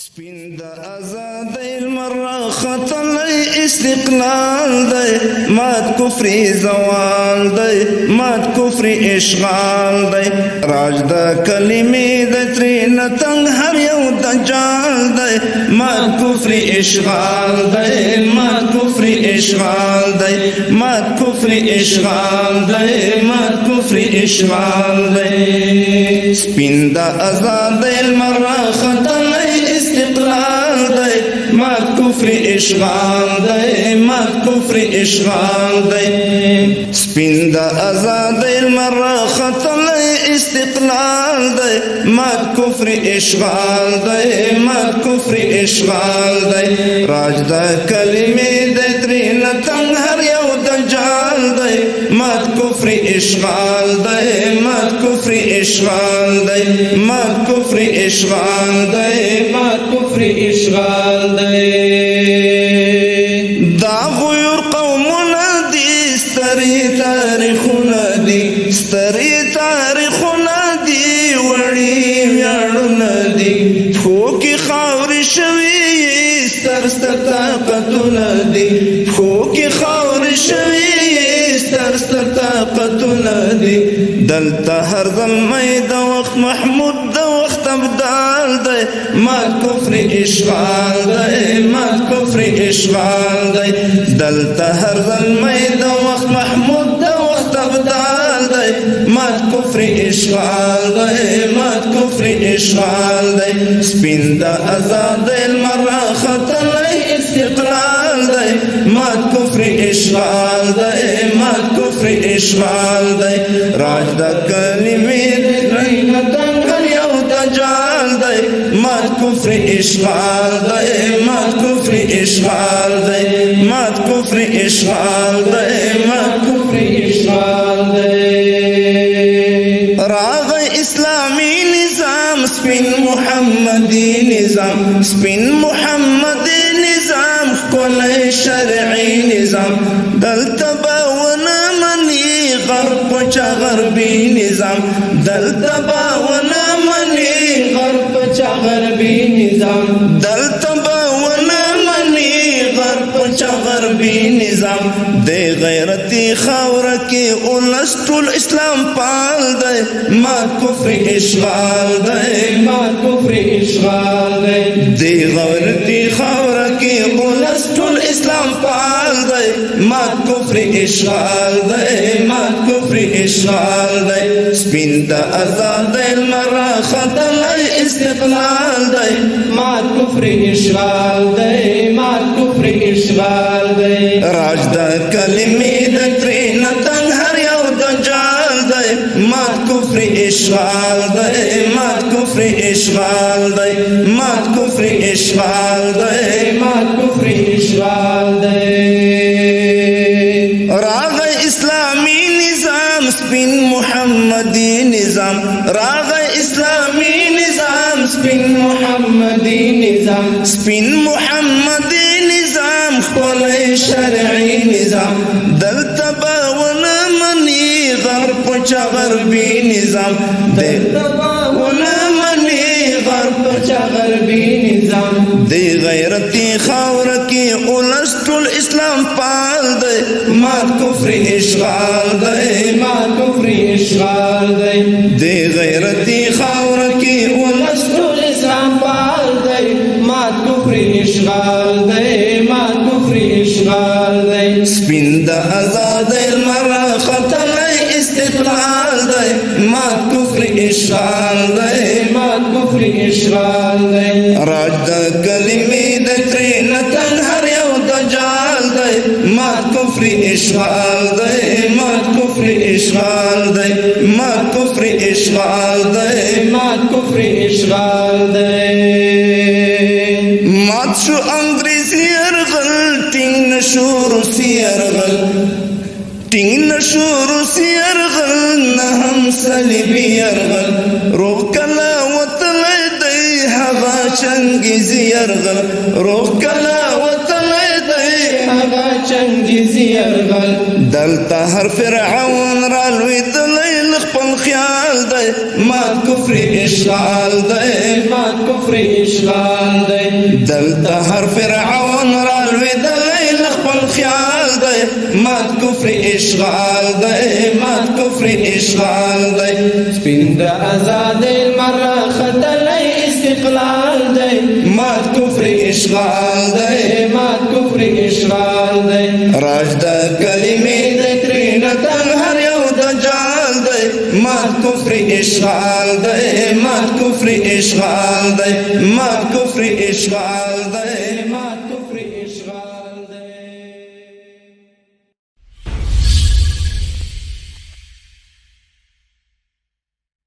سپین د آزادۍ المره ختلی استقلال دی مات کفری زوال دی مات کفری اشغال دی راج د کلمې د ترې نتنګ هر یو دجال دی مات کفری اشغال دی مات کفری اشغال دی مات کفری اشغال دی مات کفری اشغال دی سپین د آزادۍ المره ختلی استقلال دی مات کفر اشغال دی مات کفر اشغال دی سپین دا آزادۍ المره ختلی استقلال دی مات کفر اشغال دی مات کفر اشغال دی راج دا کلمې د ترې نتنګ هر یو دجال دی مات کفر اشغال دی مات کفر اشغال دی مات کفر اشغال دی مات کفر اشغال دی دا غیور قومونه دي ستري تاریخونه دي ستري تاریخونه دي وړي ویاړونه دي پښو کې خاورې شوي ستر ستر طاقتونه دي پښو کې خاورې شوي ستر ستر طاقتونه دي دلته هر زلمی د وخت محمود د وخت ابدال دی مات کفر اشغال دی مات کفر اشغال دی دلته هر زلمی د وخت محمود د وخت ابدال دی مات کفر اشغال دی مات کفر اشغال دی سپین د آزادۍ المره ختلی استقلال دی مات کفر اشغال دی مات کفر اشغال دی راج د کلمې د ترې نتنګ هر یو دجال دی مات کفر اشغال دی مات کفر اشغال دی مات کفر اشغال دی مات کفر اشغال دی راغی اسلامی نظام سپین محمدی نظام سپین محمدی نظام ښکلی شرعي نظام دلته به ونه مني غرب چا غربي نظام دلته به ونه مني غرب چا غربي نظام دلته به ونه مني غرب چا غربي نظام د غیرتي خاوره کې اولس ټول اسلام پال دی مات کفر اشغال دی مات کفر اشغال دی د غیرتي خاوره کې اولس ټول اسلام پال دی مات کفر اشغال دی مات کفر اشغال دی سپین د آزادۍ المره ختلی استقلال دی مات کفر اشغال دی مات کفر اشغال دی راج د کلمې د ترې نتنګ هر یو دجال دی مات کفر اشغال دی مات کفر اشغال دی مات کفر اشغال دی مات کفر اشغال دی راغی اسلامی نظام سپین محمدی نظام راغی اسلامی نظام سپین محمدی نظام سپین محمدی نظام ښکلی شرعي نظام دلته به ونه مني غرب چا غربي نظام دلته به ونه مني غرب چا غربي نظام د غیرتي خاوره کې اولس ټول اسلام پال دی مات کفر اشغال دی مات کفر اشغال دی د غیرتي خاوره کې اولس ټول اسلام پال دی مات کفر اشغال دی مات کفر اشغال دی سپین د آزادۍ المره ختلی استقلال دی مات کفر اشغال دی مات کفر اشغال دی راج د کلمې د ترې نتنګ هر یو دجال دی مات کفر اشغال دی مات کفر اشغال دی مات کفر اشغال دی مات کفر اشغال دی مات شو انګریزي یرغل ټینګ نشو روسي یرغل ټینګ نشو روسي یرغل نه هم صلیبي یرغل روغ کله وتلی دی هغه چنګیزي یرغل روغ کله وتلی دی هغه چنګیزي یرغل دلته هر فرعون را لوېدلی له خپل خیال دی مات کفر اشغال دی مات کفر اشغال دی دلته هر فرعون را لوېدلی له خپل خیال دی مات کفر اشغال دی مات کفر اشغال دی سپین د آزادۍ لمر راختلی استقلال دی مات کفر اشغال دی مات کفر اشغال دی راج د کلمې د ترېنه تن هر یو دجال دی مات کفر اشغال دی مات کفر اشغال دی مات کفر اشغال دی